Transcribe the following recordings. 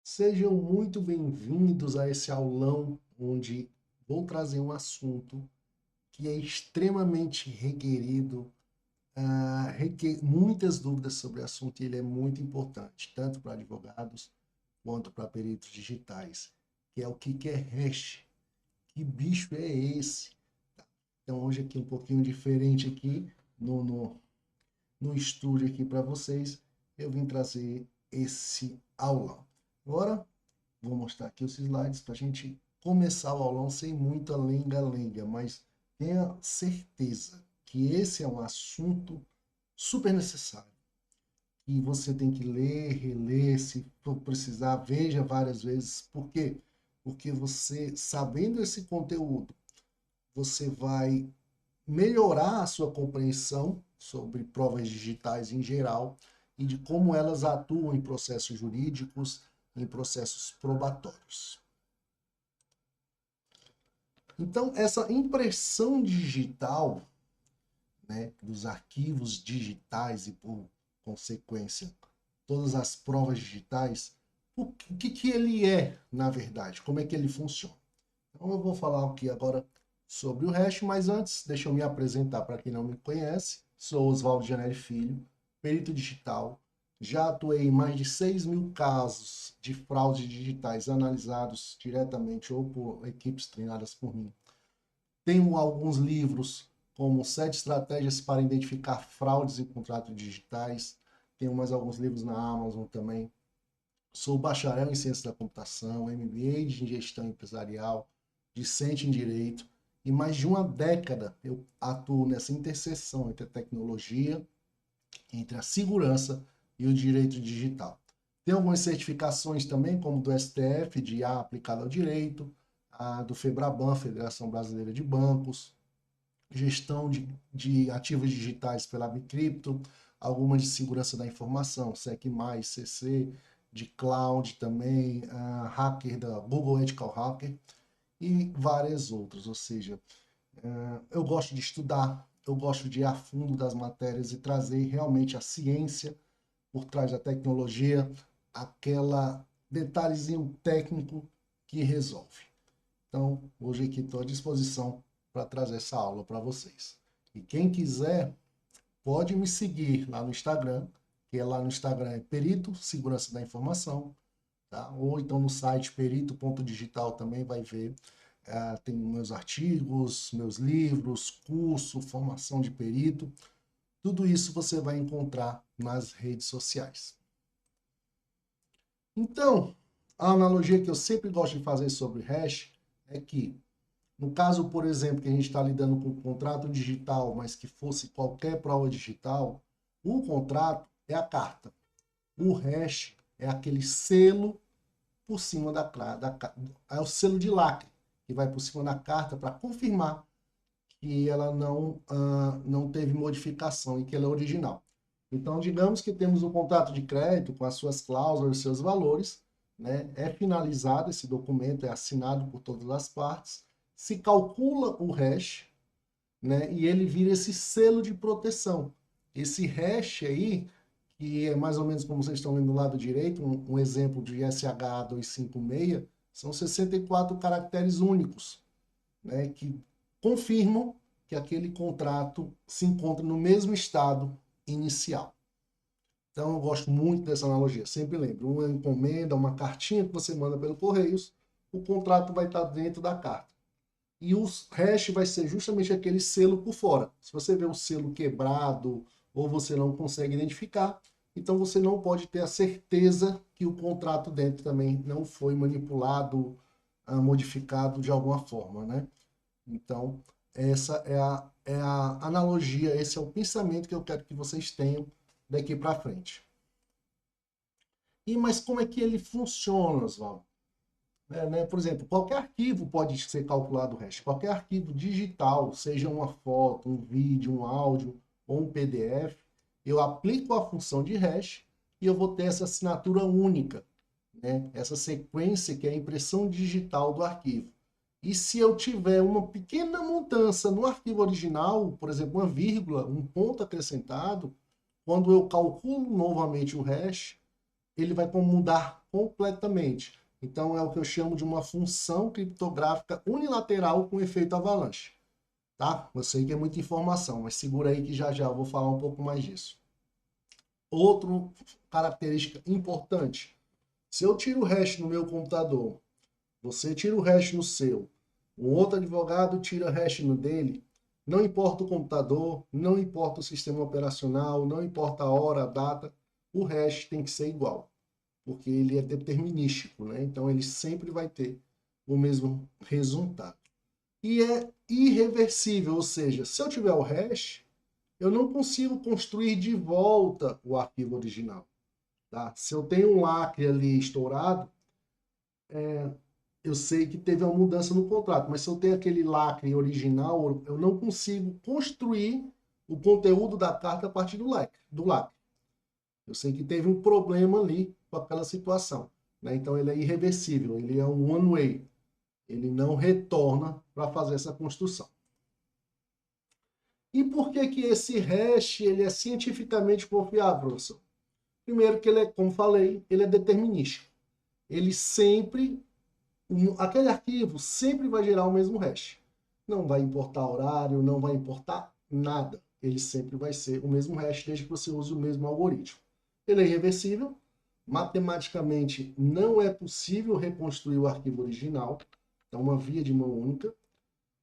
Sejam muito bem-vindos a esse aulão onde vou trazer um assunto que é extremamente requerido, requer muitas dúvidas sobre o assunto e ele é muito importante, tanto para advogados quanto para peritos digitais, que é o que é hash. Que bicho é esse? Então hoje aqui um pouquinho diferente aqui no, no, no estúdio aqui para vocês, eu vim trazer esse aulão. Agora vou mostrar aqui os slides para a gente começar o aulão sem muita lenga-lenga, mas tenha certeza que esse é um assunto super necessário. E você tem que ler, reler, se for precisar, veja várias vezes. Por quê? Porque você, sabendo esse conteúdo, você vai melhorar a sua compreensão sobre provas digitais em geral e de como elas atuam em processos jurídicos, em processos probatórios. Então, essa impressão digital, né, dos arquivos digitais e, por consequência, todas as provas digitais, o que ele é, na verdade? Como é que ele funciona? Então, eu vou falar aqui agora sobre o hash, mas antes, deixa eu me apresentar para quem não me conhece. Sou Oswaldo Janelli Filho, perito digital. Já atuei em mais de 6.000 casos de fraudes digitais analisados diretamente ou por equipes treinadas por mim. Tenho alguns livros, como 7 estratégias para identificar fraudes em contratos digitais. Tenho mais alguns livros na Amazon também. Sou bacharel em ciência da computação, MBA de gestão empresarial, discente em direito. E mais de uma década eu atuo nessa interseção entre a tecnologia, entre a segurança e o direito digital. Tem algumas certificações também, como do STF, de IA aplicada ao direito, a do FEBRABAN, Federação Brasileira de Bancos, gestão de ativos digitais pela Bicrypto, algumas de segurança da informação, SEC+, CC, de cloud também, hacker da Google Ethical Hacker e várias outras. Ou seja, eu gosto de estudar, eu gosto de ir a fundo das matérias e trazer realmente a ciência por trás da tecnologia, aquela detalhezinho técnico que resolve. Então, hoje aqui estou à disposição para trazer essa aula para vocês. E quem quiser, pode me seguir lá no Instagram, que é lá no Instagram é Perito Segurança da Informação, tá? Ou então no site perito.digital também vai ver. Tem meus artigos, meus livros, curso, formação de perito. Tudo isso você vai encontrar nas redes sociais. Então, a analogia que eu sempre gosto de fazer sobre hash é que, no caso, por exemplo, que a gente está lidando com um contrato digital, mas que fosse qualquer prova digital, o contrato é a carta. O hash é aquele selo por cima é o selo de lacre que vai por cima da carta para confirmar que ela não teve modificação e que ela é original. Então, digamos que temos um contrato de crédito com as suas cláusulas, os seus valores, né? É finalizado esse documento, é assinado por todas as partes, se calcula o hash, né? E ele vira esse selo de proteção. Esse hash aí, que é mais ou menos como vocês estão vendo do lado direito, um exemplo de SH256, são 64 caracteres únicos, né? Que confirmam que aquele contrato se encontra no mesmo estado inicial. Então, eu gosto muito dessa analogia. Sempre lembro, uma encomenda, uma cartinha que você manda pelo Correios, o contrato vai estar dentro da carta. E o hash vai ser justamente aquele selo por fora. Se você vê o selo quebrado ou você não consegue identificar, então você não pode ter a certeza que o contrato dentro também não foi manipulado, modificado de alguma forma, né? Então, essa é a analogia, esse é o pensamento que eu quero que vocês tenham daqui para frente. Mas como é que ele funciona, Oswaldo? Por exemplo, qualquer arquivo pode ser calculado o hash. Qualquer arquivo digital, seja uma foto, um vídeo, um áudio ou um PDF, eu aplico a função de hash e eu vou ter essa assinatura única, né? Essa sequência que é a impressão digital do arquivo. E se eu tiver uma pequena mudança no arquivo original, por exemplo, uma vírgula, um ponto acrescentado, quando eu calculo novamente o hash, ele vai mudar completamente. Então, é o que eu chamo de uma função criptográfica unilateral com efeito avalanche. Tá? Eu sei que é muita informação, mas segura aí que já já eu vou falar um pouco mais disso. Outra característica importante. Se eu tiro o hash no meu computador, você tira o hash no seu, um outro advogado tira hash no dele, não importa o computador, não importa o sistema operacional, não importa a hora, a data, o hash tem que ser igual, porque ele é determinístico, né? Então ele sempre vai ter o mesmo resultado. E é irreversível, ou seja, se eu tiver o hash, eu não consigo construir de volta o arquivo original. Tá? Se eu tenho um lacre ali estourado, eu sei que teve uma mudança no contrato, mas se eu tenho aquele lacre original, eu não consigo construir o conteúdo da carta a partir do lacre. Eu sei que teve um problema ali com aquela situação. Né? Então ele é irreversível, ele é um one way. Ele não retorna para fazer essa construção. E por que que esse hash ele é cientificamente confiável, professor? Primeiro que ele é, como falei, ele é determinístico. Ele sempre, aquele arquivo sempre vai gerar o mesmo hash. Não vai importar horário, não vai importar nada. Ele sempre vai ser o mesmo hash desde que você use o mesmo algoritmo. Ele é irreversível. Matematicamente não é possível reconstruir o arquivo original. É uma via de mão única.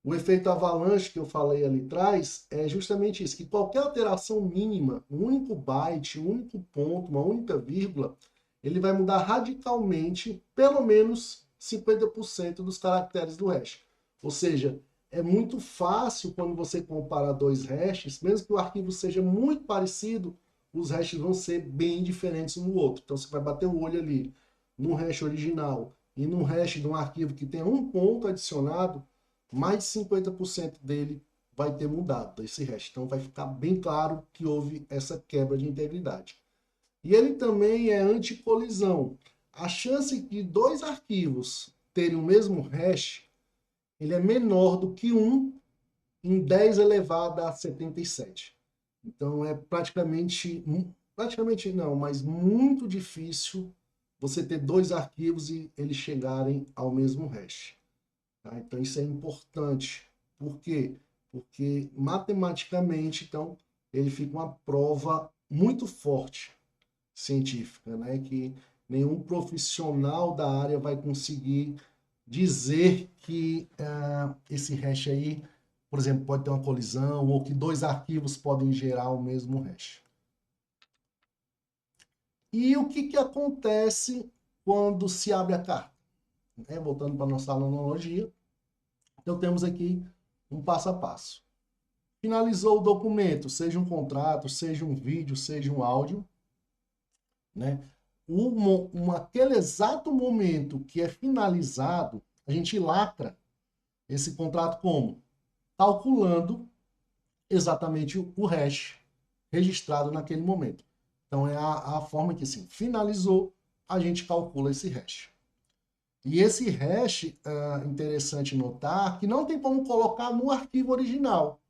O efeito avalanche que eu falei ali atrás é justamente isso, que qualquer alteração mínima, um único byte, um único ponto, uma única vírgula, ele vai mudar radicalmente pelo menos 50% dos caracteres do hash. Ou seja, é muito fácil quando você compara dois hashes, mesmo que o arquivo seja muito parecido, os hashes vão ser bem diferentes um do outro. Então você vai bater o olho ali no hash original e no hash de um arquivo que tem um ponto adicionado, mais de 50% dele vai ter mudado esse hash. Então vai ficar bem claro que houve essa quebra de integridade. E ele também é anticolisão. A chance de dois arquivos terem o mesmo hash, ele é menor do que 1 em 10 elevado a 77. Então é praticamente não, mas muito difícil você ter dois arquivos e eles chegarem ao mesmo hash. Tá? Então isso é importante. Por quê? Porque matematicamente, então, ele fica uma prova muito forte científica, né? Que nenhum profissional da área vai conseguir dizer que esse hash aí, por exemplo, pode ter uma colisão ou que dois arquivos podem gerar o mesmo hash. E o que acontece quando se abre a carta? Voltando para a nossa analogia, então temos aqui um passo a passo. Finalizou o documento, seja um contrato, seja um vídeo, seja um áudio, né? Aquele exato momento que é finalizado, a gente lacra esse contrato como? Calculando exatamente o hash registrado naquele momento. Então é a forma que assim, finalizou, a gente calcula esse hash. E esse hash, interessante notar, que não tem como colocar no arquivo original.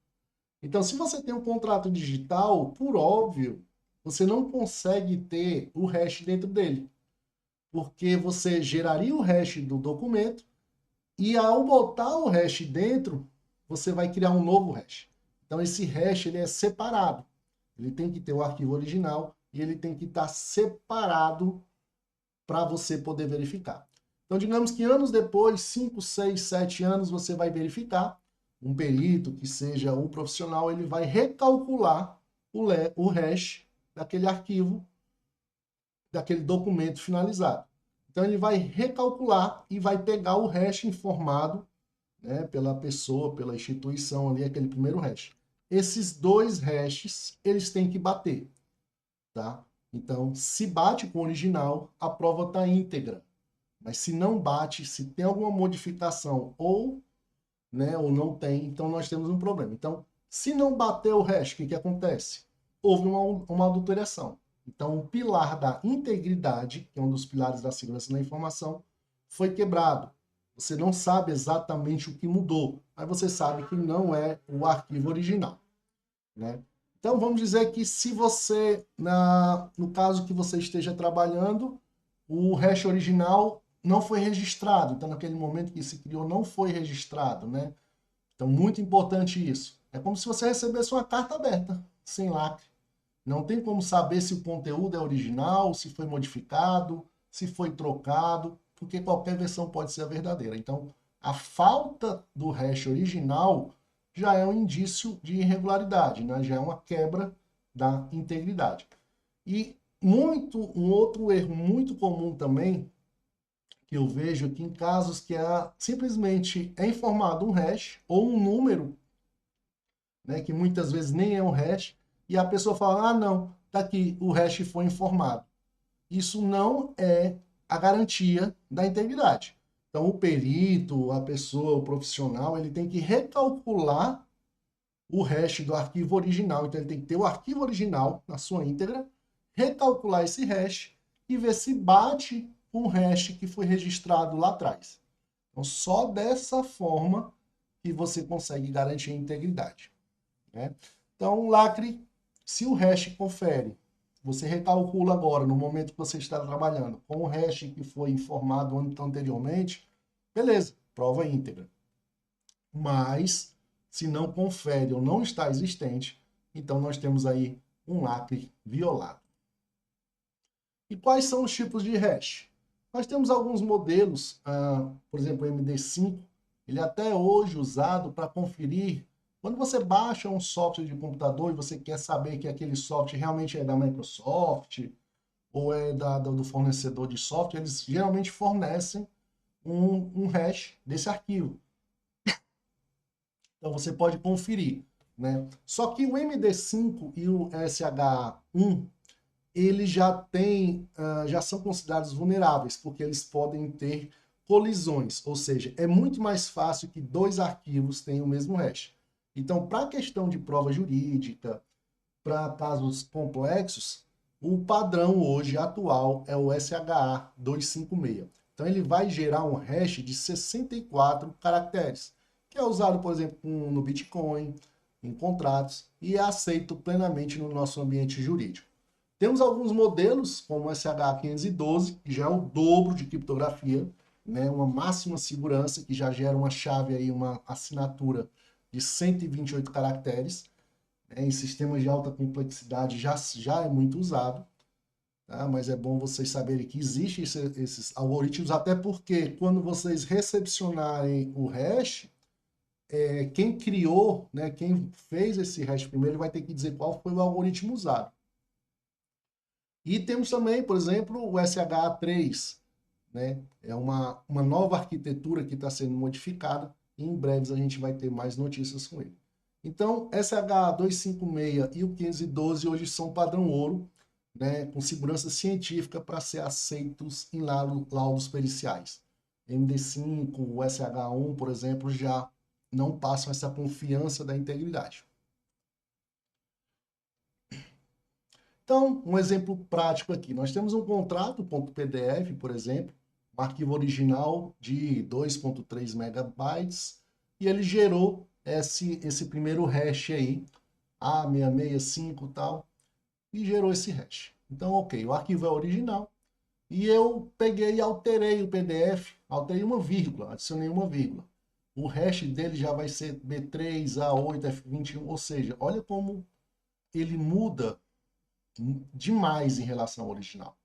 Então, se você tem um contrato digital, por óbvio, você não consegue ter o hash dentro dele. Porque você geraria o hash do documento e ao botar o hash dentro, você vai criar um novo hash. Então, esse hash ele é separado. Ele tem que ter o arquivo original e ele tem que estar separado para você poder verificar. Então, digamos que anos depois, 5, 6, 7 anos, você vai verificar, um perito que seja um profissional, ele vai recalcular o hash daquele arquivo, daquele documento finalizado. Então, ele vai recalcular e vai pegar o hash informado, né, pela pessoa, pela instituição ali, aquele primeiro hash. Esses dois hashes, eles têm que bater, tá? Então, se bate com o original, a prova está íntegra. Mas se não bate, se tem alguma modificação ou, né, ou não tem, então nós temos um problema. Então, se não bater o hash, o que acontece? Houve uma adulteração. Então, o pilar da integridade, que é um dos pilares da segurança da informação, foi quebrado. Você não sabe exatamente o que mudou, mas você sabe que não é o arquivo original, né? Então, vamos dizer que se você, no caso que você esteja trabalhando, o hash original não foi registrado. Então, naquele momento que se criou, não foi registrado, né? Então, muito importante isso. É como se você recebesse uma carta aberta, sem lacre. Não tem como saber se o conteúdo é original, se foi modificado, se foi trocado, porque qualquer versão pode ser a verdadeira. Então, a falta do hash original já é um indício de irregularidade, né? Já é uma quebra da integridade. E um outro erro muito comum também, que eu vejo aqui em casos que simplesmente é informado um hash ou um número, né, que muitas vezes nem é um hash, e a pessoa fala, ah, não, tá aqui, o hash foi informado. Isso não é a garantia da integridade. Então, o perito, a pessoa, o profissional, ele tem que recalcular o hash do arquivo original. Então, ele tem que ter o arquivo original na sua íntegra, recalcular esse hash e ver se bate com o hash que foi registrado lá atrás. Então, só dessa forma que você consegue garantir a integridade, né? Então, lacre, se o hash confere, você recalcula agora, no momento que você está trabalhando, com o hash que foi informado anteriormente, beleza, prova íntegra. Mas, se não confere ou não está existente, então nós temos aí um lacre violado. E quais são os tipos de hash? Nós temos alguns modelos, por exemplo, o MD5, ele é até hoje usado para conferir. Quando você baixa um software de computador e você quer saber que aquele software realmente é da Microsoft ou é do fornecedor de software, eles geralmente fornecem um hash desse arquivo. Então você pode conferir, né? Só que o MD5 e o SH1, eles já são considerados vulneráveis, porque eles podem ter colisões, ou seja, é muito mais fácil que dois arquivos tenham o mesmo hash. Então, para a questão de prova jurídica, para casos complexos, o padrão hoje atual é o SHA 256. Então, ele vai gerar um hash de 64 caracteres, que é usado, por exemplo, no Bitcoin, em contratos, e é aceito plenamente no nosso ambiente jurídico. Temos alguns modelos, como o SH512, que já é o dobro de criptografia, né? Uma máxima segurança, que já gera uma chave, aí, uma assinatura de 128 caracteres. Né? Em sistemas de alta complexidade já é muito usado, tá? Mas é bom vocês saberem que existem esses algoritmos, até porque quando vocês recepcionarem o hash, quem criou, né, quem fez esse hash primeiro, ele vai ter que dizer qual foi o algoritmo usado. E temos também, por exemplo, o SHA-3, né? É uma nova arquitetura que está sendo modificada e em breves a gente vai ter mais notícias com ele. Então, SH256 e o 512 hoje são padrão ouro, né, com segurança científica para ser aceitos em laudos periciais. MD5, o SH1, por exemplo, já não passam essa confiança da integridade. Então, um exemplo prático aqui. Nós temos um contrato .pdf, por exemplo, um arquivo original de 2.3 megabytes, e ele gerou esse primeiro hash aí, A665 e tal, e gerou esse hash. Então, ok, o arquivo é original, e eu peguei e alterei o PDF, alterei uma vírgula, adicionei uma vírgula. O hash dele já vai ser B3, A8, F21, ou seja, olha como ele muda demais em relação ao original.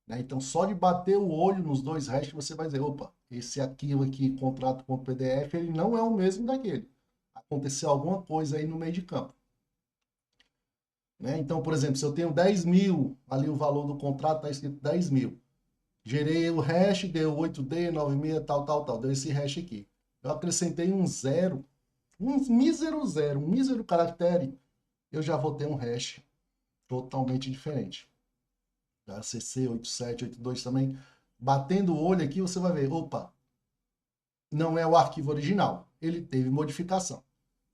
Né? Então, só de bater o olho nos dois hashes, você vai dizer, opa, esse arquivo aqui, contrato.pdf, ele não é o mesmo daquele. Aconteceu alguma coisa aí no meio de campo. Né? Então, por exemplo, se eu tenho 10 mil, ali o valor do contrato está escrito 10 mil. Gerei o hash, deu 8D, 96, tal, deu esse hash aqui. Eu acrescentei um zero, um mísero caractere, eu já vou ter um hash totalmente diferente. Da CC 8782 também. Batendo o olho aqui, você vai ver, opa, não é o arquivo original, ele teve modificação.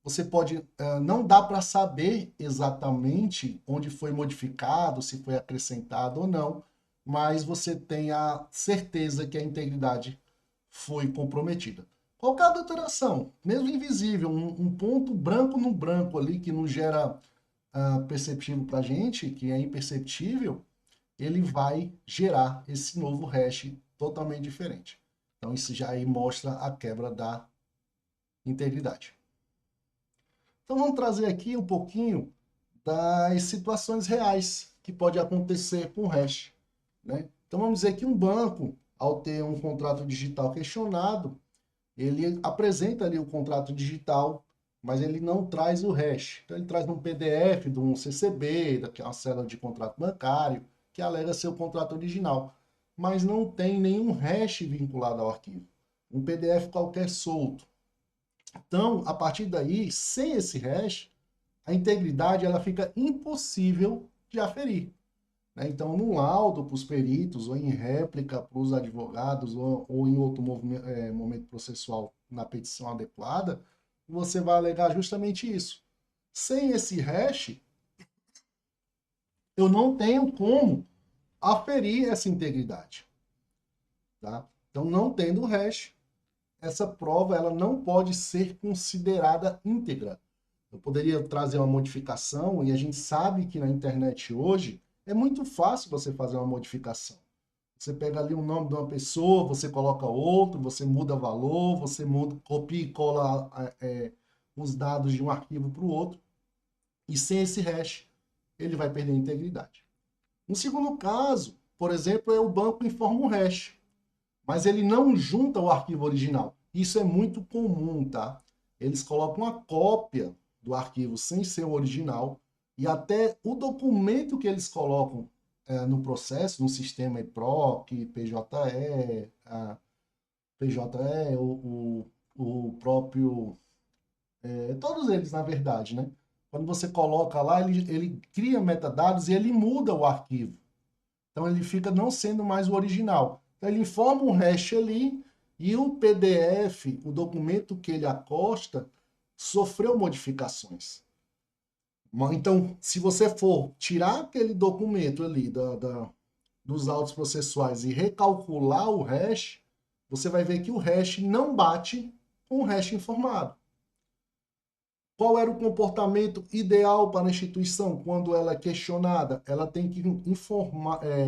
Você pode, não dá para saber exatamente onde foi modificado, se foi acrescentado ou não, mas você tem a certeza que a integridade foi comprometida. Qualquer alteração, mesmo invisível, um ponto branco no branco ali que não gera perceptível para a gente, que é imperceptível, ele vai gerar esse novo hash totalmente diferente. Então, isso já aí mostra a quebra da integridade. Então, vamos trazer aqui um pouquinho das situações reais que pode acontecer com o hash, né? Então, vamos dizer que um banco, ao ter um contrato digital questionado, ele apresenta ali o contrato digital, mas ele não traz o hash. Então, ele traz um PDF de um CCB, que é uma célula de contrato bancário, que alega ser o contrato original, mas não tem nenhum hash vinculado ao arquivo. Um PDF qualquer solto. Então, a partir daí, sem esse hash, a integridade ela fica impossível de aferir, né? Então, no laudo para os peritos, ou em réplica para os advogados, ou em outro momento processual na petição adequada, você vai alegar justamente isso. Sem esse hash, eu não tenho como aferir essa integridade. Tá? Então, não tendo hash, essa prova ela não pode ser considerada íntegra. Eu poderia trazer uma modificação, e a gente sabe que na internet hoje é muito fácil você fazer uma modificação. Você pega ali o nome de uma pessoa, você coloca outro, você muda valor, você muda, copia e cola os dados de um arquivo para o outro, e sem esse hash, ele vai perder a integridade. Um segundo caso, por exemplo, é o banco informa um hash, mas ele não junta o arquivo original. Isso é muito comum, tá? Eles colocam uma cópia do arquivo sem ser o original, e até o documento que eles colocam no processo, no sistema EPROC, PJE, PJE, o próprio... todos eles, na verdade, né? Quando você coloca lá, ele cria metadados e ele muda o arquivo. Então ele fica não sendo mais o original. Então ele informa um hash ali e o PDF, o documento que ele acosta, sofreu modificações. Então, se você for tirar aquele documento ali dos autos processuais e recalcular o hash, você vai ver que o hash não bate com o hash informado. Qual era o comportamento ideal para a instituição quando ela é questionada? Ela tem que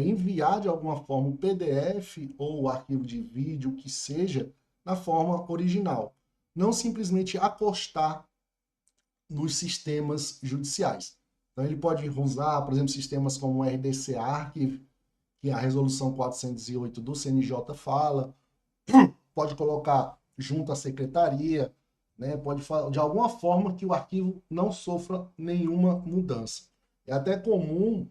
enviar de alguma forma o PDF ou o arquivo de vídeo, que seja, na forma original. Não simplesmente acostar nos sistemas judiciais. Então, ele pode usar, por exemplo, sistemas como o RDC Archive, que a resolução 408 do CNJ fala, pode colocar junto à secretaria, né? Pode de alguma forma que o arquivo não sofra nenhuma mudança. É até comum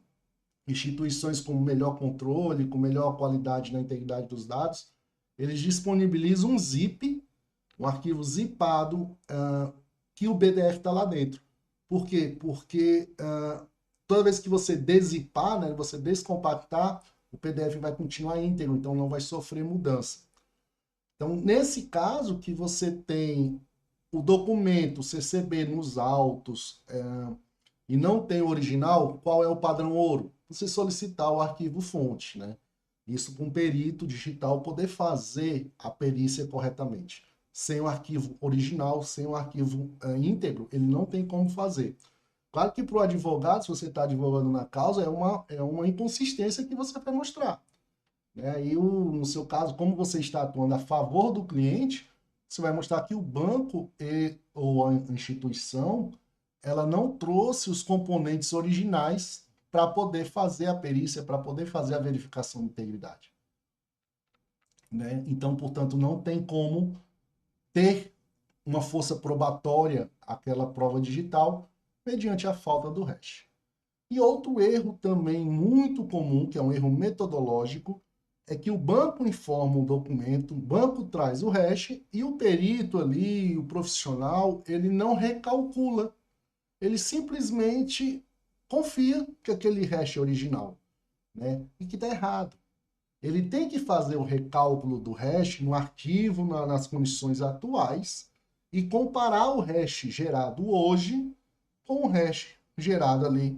instituições com melhor controle, com melhor qualidade na integridade dos dados, eles disponibilizam um zip, um arquivo zipado, que o PDF está lá dentro. Por quê? Porque toda vez que você deszipar, né, você descompactar, o PDF vai continuar íntegro, então não vai sofrer mudança. Então, nesse caso que você tem o documento CCB nos autos e não tem o original, qual é o padrão ouro? Você solicitar o arquivo fonte, né? Isso com um perito digital poder fazer a perícia corretamente. Sem o arquivo original, sem o arquivo íntegro, ele não tem como fazer. Claro que para o advogado, se você está advogando na causa, é uma inconsistência que você vai mostrar. Né? E no seu caso, como você está atuando a favor do cliente, você vai mostrar que o banco ou a instituição ela não trouxe os componentes originais para poder fazer a perícia, para poder fazer a verificação de integridade. Né? Então, portanto, não tem como ter uma força probatória aquela prova digital mediante a falta do hash. E outro erro também muito comum, que é um erro metodológico, é que o banco informa o documento, o banco traz o hash e o perito ali, o profissional, ele não recalcula. Ele simplesmente confia que aquele hash é original, né? E que está errado. Ele tem que fazer o recálculo do hash no arquivo, nas condições atuais, e comparar o hash gerado hoje com o hash gerado ali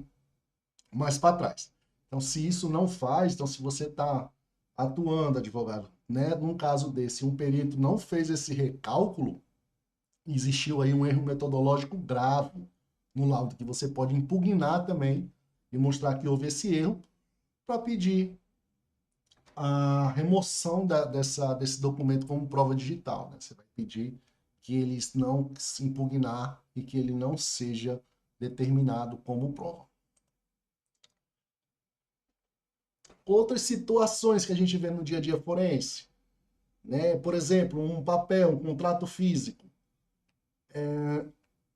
mais para trás. Então, se isso não faz, então se você está atuando, advogado, né, num caso desse, um perito não fez esse recálculo, existiu aí um erro metodológico grave, no laudo que você pode impugnar também e mostrar que houve esse erro para pedir a remoção desse documento como prova digital, né? Você vai pedir que ele não se impugnar e que ele não seja determinado como prova. Outras situações que a gente vê no dia a dia forense, né? Por exemplo, um papel, um contrato físico.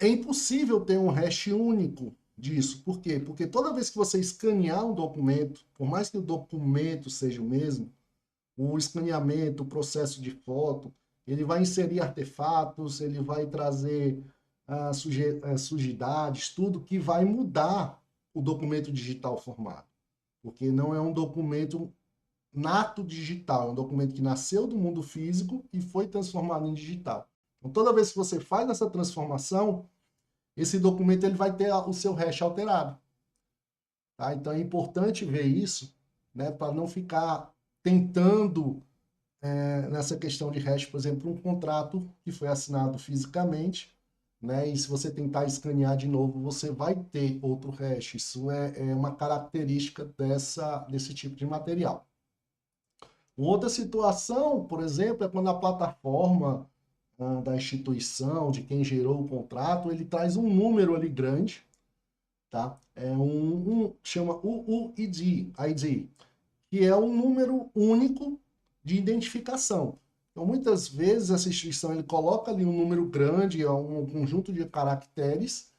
É impossível ter um hash único disso. Por quê? Porque toda vez que você escanear um documento, por mais que o documento seja o mesmo, o escaneamento, o processo de foto, ele vai inserir artefatos, ele vai trazer sujidades, tudo que vai mudar o documento digital formado. Porque não é um documento nato digital, é um documento que nasceu do mundo físico e foi transformado em digital. Então, toda vez que você faz essa transformação, esse documento ele vai ter o seu hash alterado. Tá? Então, é importante ver isso, né, para não ficar tentando nessa questão de hash, por exemplo, um contrato que foi assinado fisicamente, né? E se você tentar escanear de novo, você vai ter outro hash. Isso é uma característica desse tipo de material. Outra situação, por exemplo, é quando a plataforma da instituição, de quem gerou o contrato, ele traz um número ali grande, tá? É chama UUID, que é um número único de identificação. Então, muitas vezes, essa instituição ele coloca ali um número grande, é um conjunto de caracteres,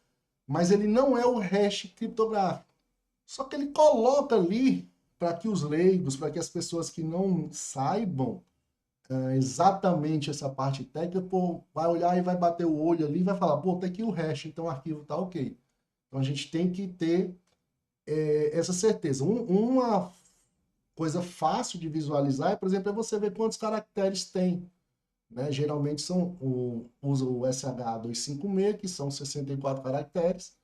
mas ele não é o hash criptográfico. Só que ele coloca ali para que os leigos, para que as pessoas que não saibam exatamente essa parte técnica, pô, vai olhar e vai bater o olho ali e vai falar, pô, tá aqui o hash, então o arquivo tá ok. Então a gente tem que ter essa certeza. Uma coisa fácil de visualizar, por exemplo, é você ver quantos caracteres tem. Né? Geralmente usa o SH256, que são 64 caracteres,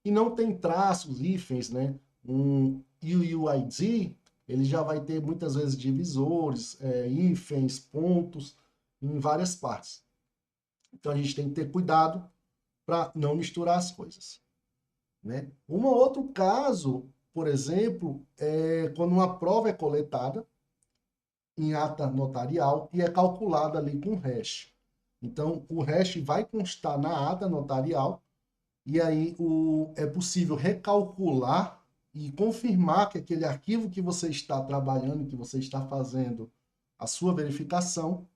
e não tem traços, hífens, né? Um UUID, ele já vai ter muitas vezes divisores, hífens, pontos, em várias partes. Então a gente tem que ter cuidado para não misturar as coisas. Né? Um outro caso, por exemplo, é quando uma prova é coletada em ata notarial e é calculada ali com hash. Então, o hash vai constar na ata notarial e aí é possível recalcular e confirmar que aquele arquivo que você está trabalhando, que você está fazendo a sua verificação,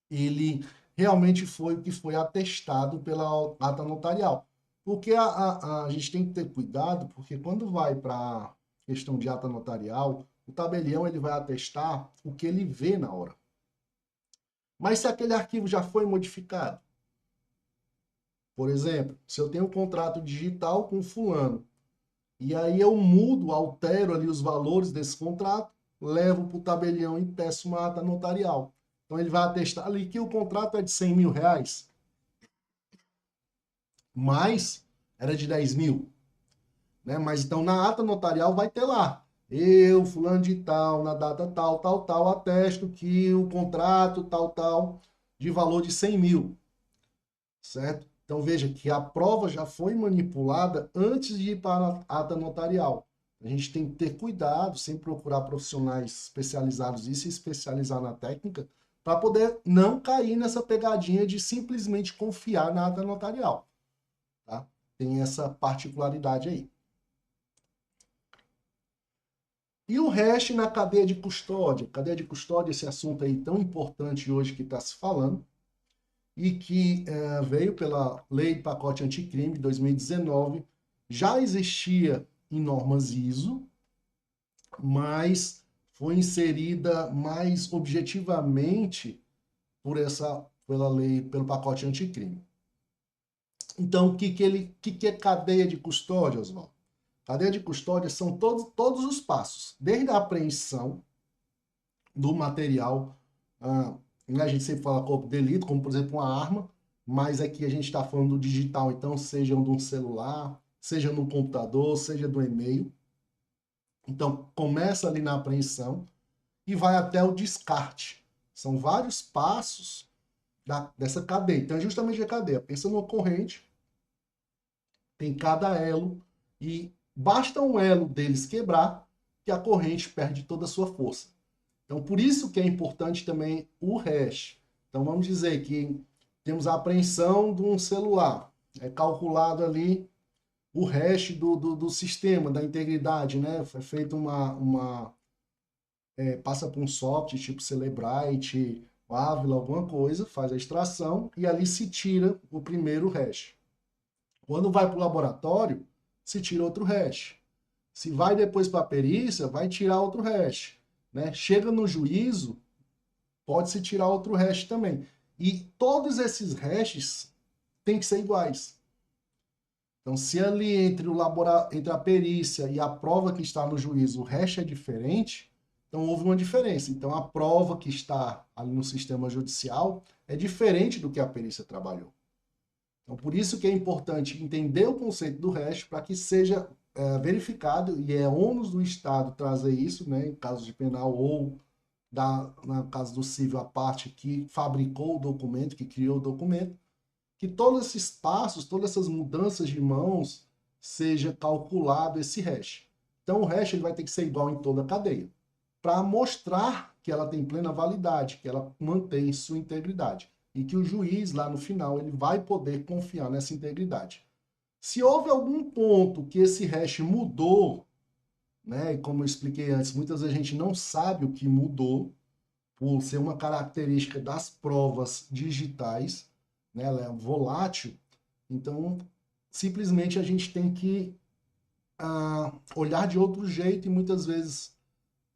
ele realmente foi o que foi atestado pela ata notarial. Porque a gente tem que ter cuidado, porque quando vai para a questão de ata notarial, o tabelião ele vai atestar o que ele vê na hora. Mas se aquele arquivo já foi modificado, por exemplo, se eu tenho um contrato digital com fulano, e aí eu mudo, altero ali os valores desse contrato, levo para o tabelião e peço uma ata notarial. Então ele vai atestar ali que o contrato é de 100 mil reais, mas era de 10 mil. Né? Mas então na ata notarial vai ter lá. Eu, fulano de tal, na data tal, tal, tal, atesto que o contrato tal, tal, de valor de 100 mil. Certo? Então veja que a prova já foi manipulada antes de ir para a ata notarial. A gente tem que ter cuidado, sempre procurar profissionais especializados e se especializar na técnica, para poder não cair nessa pegadinha de simplesmente confiar na ata notarial. Tá? Tem essa particularidade aí. E o hash na cadeia de custódia? Cadeia de custódia, esse assunto aí tão importante hoje que está se falando, e que veio pela Lei de Pacote Anticrime de 2019, já existia em normas ISO, mas foi inserida mais objetivamente pela lei, pelo pacote anticrime. Então, o que é cadeia de custódia, Oswaldo? Cadeia de custódia são todos os passos, desde a apreensão do material, a gente sempre fala corpo de delito, como por exemplo uma arma, mas aqui a gente está falando do digital, então seja de um celular, seja no computador, seja do e-mail. Então começa ali na apreensão e vai até o descarte. São vários passos dessa cadeia. Então é justamente a cadeia. Pensa no ocorrente, tem cada elo, e basta um elo deles quebrar que a corrente perde toda a sua força. Então, por isso que é importante também o hash. Então, vamos dizer que temos a apreensão de um celular. É calculado ali o hash do sistema, da integridade, né? Foi feito passa por um software tipo Celebrite, Avila, alguma coisa, faz a extração e ali se tira o primeiro hash. Quando vai para o laboratório, se tira outro hash. Se vai depois para a perícia, vai tirar outro hash. Né? Chega no juízo, pode-se tirar outro hash também. E todos esses hashes têm que ser iguais. Então, se ali entre a perícia e a prova que está no juízo o hash é diferente, então houve uma diferença. Então, a prova que está ali no sistema judicial é diferente do que a perícia trabalhou. Então, por isso que é importante entender o conceito do hash para que seja verificado, e é ônus do Estado trazer isso, né, em caso de penal ou no caso do civil, a parte que fabricou o documento, que criou o documento, que todos esses passos, todas essas mudanças de mãos, seja calculado esse hash. Então, o hash ele vai ter que ser igual em toda a cadeia, para mostrar que ela tem plena validade, que ela mantém sua integridade, e que o juiz, lá no final, ele vai poder confiar nessa integridade. Se houve algum ponto que esse hash mudou, né, e como eu expliquei antes, muitas vezes a gente não sabe o que mudou, por ser uma característica das provas digitais, né, ela é volátil, então simplesmente a gente tem que olhar de outro jeito e muitas vezes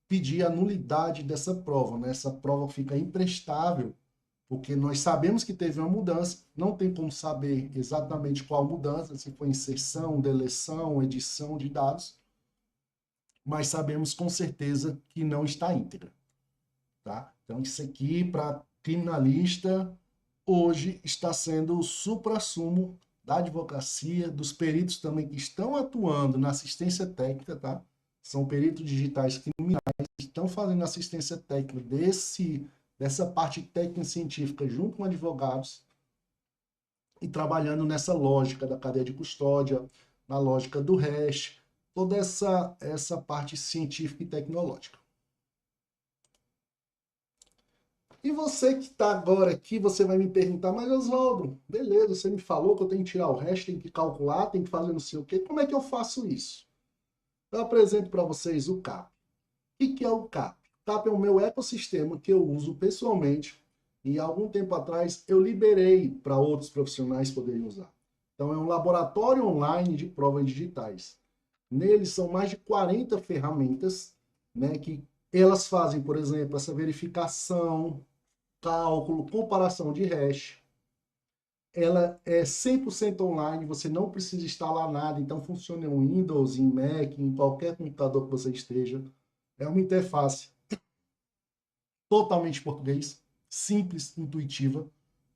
pedir a nulidade dessa prova. Né? Essa prova fica imprestável, porque nós sabemos que teve uma mudança, não tem como saber exatamente qual mudança, se foi inserção, deleção, edição de dados, mas sabemos com certeza que não está íntegra. Tá? Então, isso aqui, para criminalista, hoje está sendo o suprassumo da advocacia, dos peritos também que estão atuando na assistência técnica, tá? São peritos digitais criminais que estão fazendo assistência técnica dessa parte técnica científica junto com advogados e trabalhando nessa lógica da cadeia de custódia, na lógica do hash, toda essa parte científica e tecnológica. E você que está agora aqui, você vai me perguntar, mas Oswaldo, beleza, você me falou que eu tenho que tirar o hash, tenho que calcular, tenho que fazer não sei o quê. Como é que eu faço isso? Eu apresento para vocês o CAP. O que é o CAP? O CAP é o meu ecossistema que eu uso pessoalmente e há algum tempo atrás eu liberei para outros profissionais poderem usar. Então é um laboratório online de provas digitais. Neles são mais de 40 ferramentas, né, que elas fazem, por exemplo, essa verificação, cálculo, comparação de hash. Ela é 100% online, você não precisa instalar nada, então funciona em Windows, em Mac, em qualquer computador que você esteja. É uma interface totalmente português, simples, intuitiva,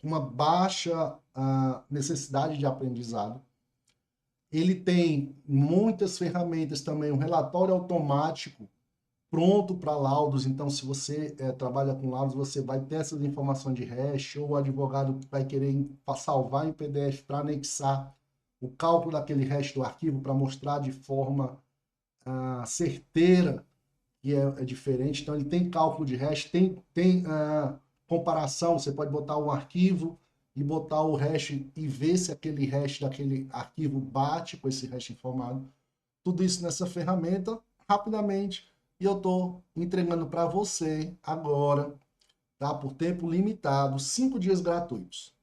uma baixa necessidade de aprendizado. Ele tem muitas ferramentas também, um relatório automático pronto para laudos. Então, se você trabalha com laudos, você vai ter essas informações de hash, ou o advogado vai querer salvar em PDF para anexar o cálculo daquele hash do arquivo para mostrar de forma certeira que é diferente. Então, ele tem cálculo de hash, tem comparação. Você pode botar um arquivo e botar o hash e ver se aquele hash daquele arquivo bate com esse hash informado. Tudo isso nessa ferramenta, rapidamente. E eu estou entregando para você agora, tá? Por tempo limitado, 5 dias gratuitos.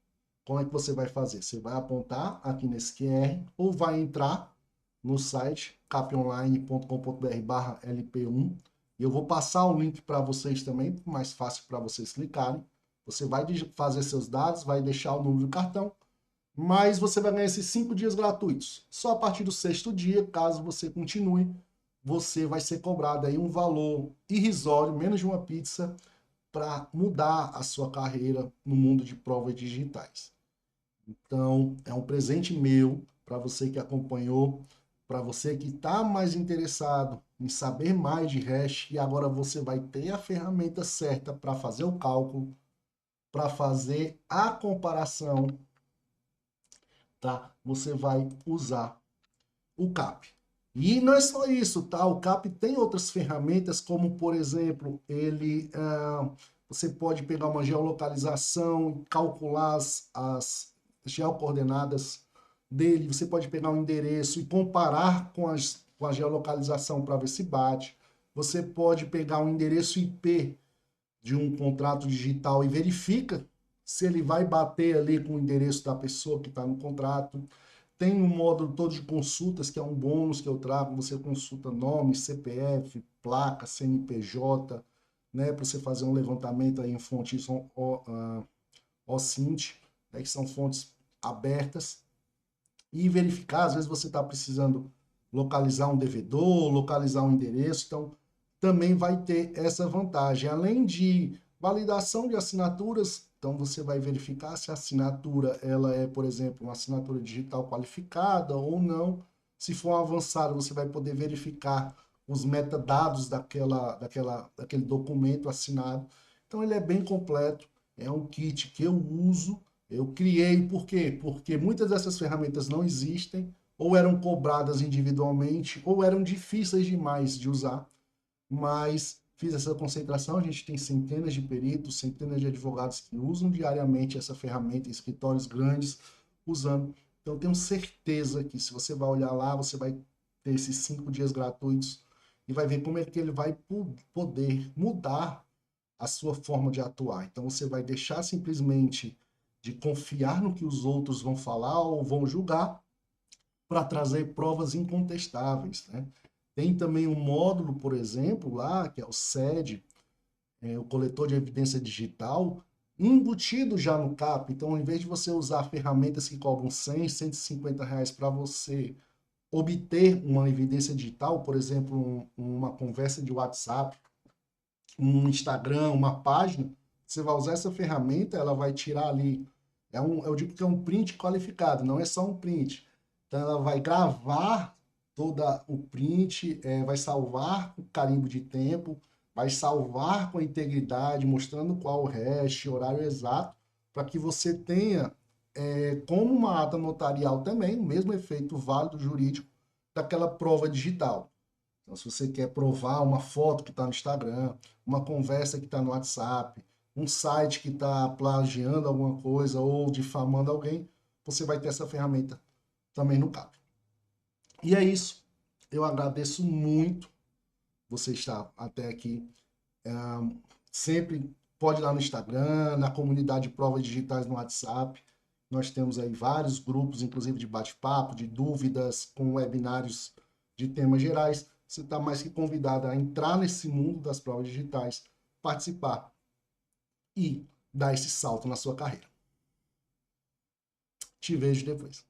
Como é que você vai fazer? Você vai apontar aqui nesse QR ou vai entrar no site caponline.com.br/lp1 e eu vou passar o link para vocês também, mais fácil para vocês clicarem. Você vai fazer seus dados, vai deixar o número do cartão, mas você vai ganhar esses 5 dias gratuitos. Só a partir do 6º dia, caso você continue, você vai ser cobrado aí um valor irrisório, menos de uma pizza, para mudar a sua carreira no mundo de provas digitais. Então, é um presente meu para você que acompanhou, para você que está mais interessado em saber mais de hash, e agora você vai ter a ferramenta certa para fazer o cálculo, para fazer a comparação, tá? Você vai usar o CAP. E não é só isso, tá? O CAP tem outras ferramentas, como por exemplo, você pode pegar uma geolocalização e calcular as geocoordenadas dele. Você pode pegar um endereço e comparar com a geolocalização para ver se bate. Você pode pegar um endereço IP de um contrato digital e verifica se ele vai bater ali com o endereço da pessoa que está no contrato. Tem um módulo todo de consultas, que é um bônus que eu trago. Você consulta nome, CPF, placa, CNPJ, né, para você fazer um levantamento aí em fontes OSINT, né, que são fontes abertas, e verificar. Às vezes você está precisando localizar um devedor, localizar um endereço, então também vai ter essa vantagem. Além de validação de assinaturas, então você vai verificar se a assinatura ela é, por exemplo, uma assinatura digital qualificada ou não. Se for avançada, você vai poder verificar os metadados daquele documento assinado. Então ele é bem completo, é um kit que eu uso, eu criei. Por quê? Porque muitas dessas ferramentas não existem, ou eram cobradas individualmente, ou eram difíceis demais de usar, mas fiz essa concentração. A gente tem centenas de peritos, centenas de advogados que usam diariamente essa ferramenta, escritórios grandes usando. Então, tenho certeza que se você vai olhar lá, você vai ter esses 5 dias gratuitos e vai ver como é que ele vai poder mudar a sua forma de atuar. Então, você vai deixar simplesmente de confiar no que os outros vão falar ou vão julgar para trazer provas incontestáveis, né? Tem também um módulo, por exemplo, lá, que é o CED, o coletor de evidência digital, embutido já no CAP. Então, em vez de você usar ferramentas que cobram 100, R$ 150 para você obter uma evidência digital, por exemplo, uma conversa de WhatsApp, um Instagram, uma página, você vai usar essa ferramenta, ela vai tirar ali, eu digo que é um print qualificado, não é só um print. Então ela vai gravar toda o print, vai salvar com carimbo de tempo, vai salvar com a integridade, mostrando qual o hash, horário exato, para que você tenha, como uma ata notarial também, o mesmo efeito válido jurídico daquela prova digital. Então, se você quer provar uma foto que está no Instagram, uma conversa que está no WhatsApp, um site que está plagiando alguma coisa ou difamando alguém, você vai ter essa ferramenta também no CAP. E é isso. Eu agradeço muito você estar até aqui. Sempre pode ir lá no Instagram, na comunidade de provas digitais no WhatsApp. Nós temos aí vários grupos, inclusive de bate-papo, de dúvidas, com webinários de temas gerais. Você está mais que convidado a entrar nesse mundo das provas digitais, participar e dar esse salto na sua carreira. Te vejo depois.